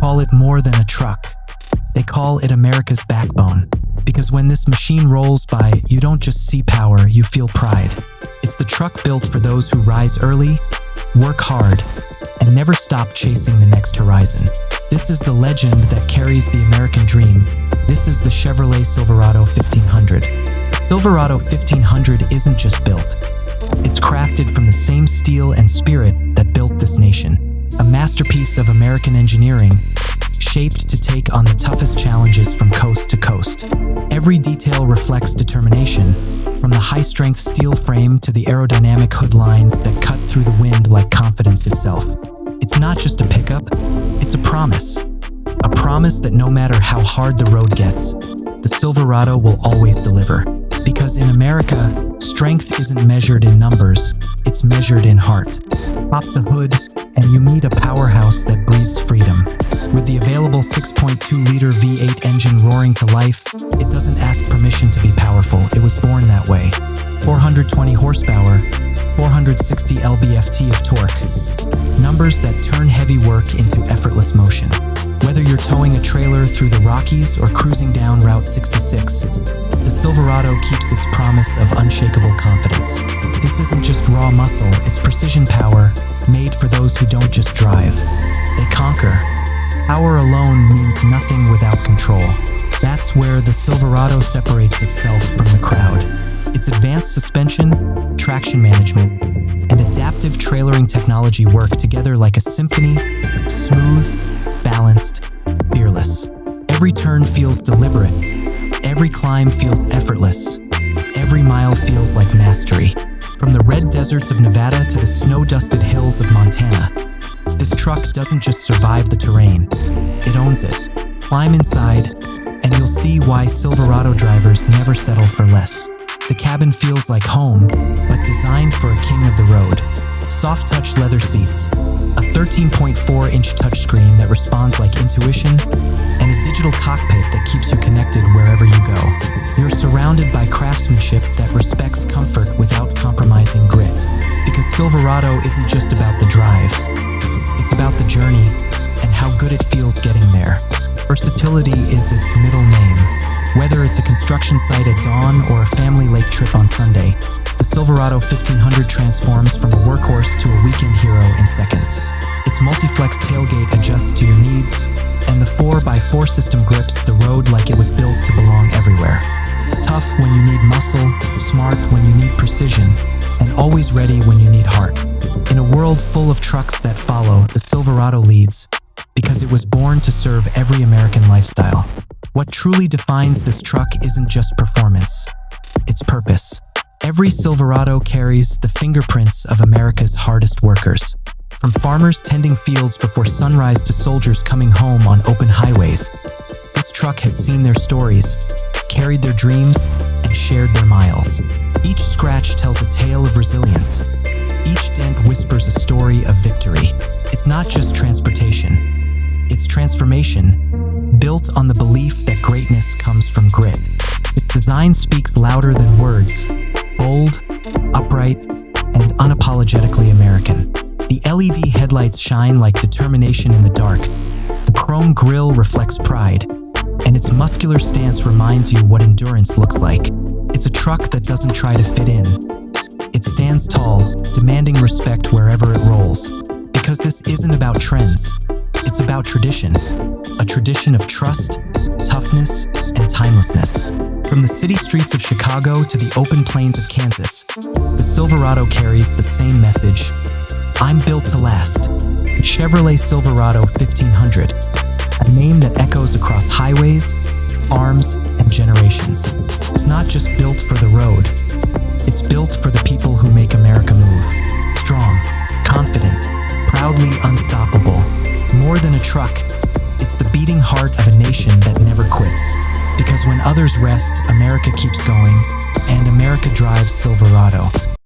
call it more than a truck. They call it America's backbone. Because when this machine rolls by, you don't just see power, you feel pride. It's the truck built for those who rise early, work hard, and never stop chasing the next horizon. This is the legend that carries the American dream. This is the Chevrolet Silverado 1500. Silverado 1500 isn't just built. It's crafted from the same steel and spirit that built this nation. A masterpiece of American engineering, shaped to take on the toughest challenges from coast to coast. Every detail reflects determination, from the high-strength steel frame to the aerodynamic hood lines that cut through the wind like confidence itself. It's not just a pickup, it's a promise. A promise that no matter how hard the road gets, the Silverado will always deliver. Because in America, strength isn't measured in numbers, it's measured in heart. Pop the hood, and you meet a powerhouse that breathes freedom. With the available 6.2-liter V8 engine roaring to life, it doesn't ask permission to be powerful, it was born that way. 420 horsepower, 460 lb-ft of torque. Numbers that turn heavy work into effortless motion. Whether you're towing a trailer through the Rockies or cruising down Route 66, the Silverado keeps its promise of unshakable confidence. This isn't just raw muscle, it's precision power, made for those who don't just drive. They conquer. Power alone means nothing without control. That's where the Silverado separates itself from the crowd. Its advanced suspension, traction management, and adaptive trailering technology work together like a symphony, smooth, balanced, fearless. Every turn feels deliberate. Every climb feels effortless. Every mile feels like mastery. From the red deserts of Nevada to the snow-dusted hills of Montana, this truck doesn't just survive the terrain, it owns it. Climb inside, and you'll see why Silverado drivers never settle for less. The cabin feels like home, but designed for a king of the road. Soft-touch leather seats, a 13.4-inch touchscreen that responds like intuition, and a digital cockpit that keeps you connected wherever you go. You're surrounded by craftsmanship that respects comfort without compromising grit. Because Silverado isn't just about the drive, it's about the journey and how good it feels getting there. Versatility is its middle name. Whether it's a construction site at dawn or a family lake trip on Sunday, the Silverado 1500 transforms from a workhorse to a weekend hero in seconds. Its multi-flex tailgate adjusts to your needs, and the 4x4 system grips the road like it was built to belong everywhere. It's tough when you need muscle, smart when you need precision, and always ready when you need heart. In a world full of trucks that follow, the Silverado leads, because it was born to serve every American lifestyle. What truly defines this truck isn't just performance, it's purpose. Every Silverado carries the fingerprints of America's hardest workers. From farmers tending fields before sunrise to soldiers coming home on open highways, this truck has seen their stories, carried their dreams, and shared their miles. Each scratch tells a tale of resilience. Each dent whispers a story of victory. It's not just transportation, it's transformation, built on the belief that greatness comes from grit. Its design speaks louder than words, bold, upright, and unapologetically American. The LED headlights shine like determination in the dark. The chrome grille reflects pride, and its muscular stance reminds you what endurance looks like. It's a truck that doesn't try to fit in. It stands tall, demanding respect wherever it rolls. Because this isn't about trends, it's about tradition. A tradition of trust, toughness, and timelessness. From the city streets of Chicago to the open plains of Kansas, the Silverado carries the same message. I'm built to last. The Chevrolet Silverado 1500, a name that echoes across highways, farms, and generations. It's not just built for the road, it's built for the people who make America move. Strong, confident, proudly unstoppable. More than a truck, it's the beating heart of a nation that never quits. Because when others rest, America keeps going, and America drives Silverado.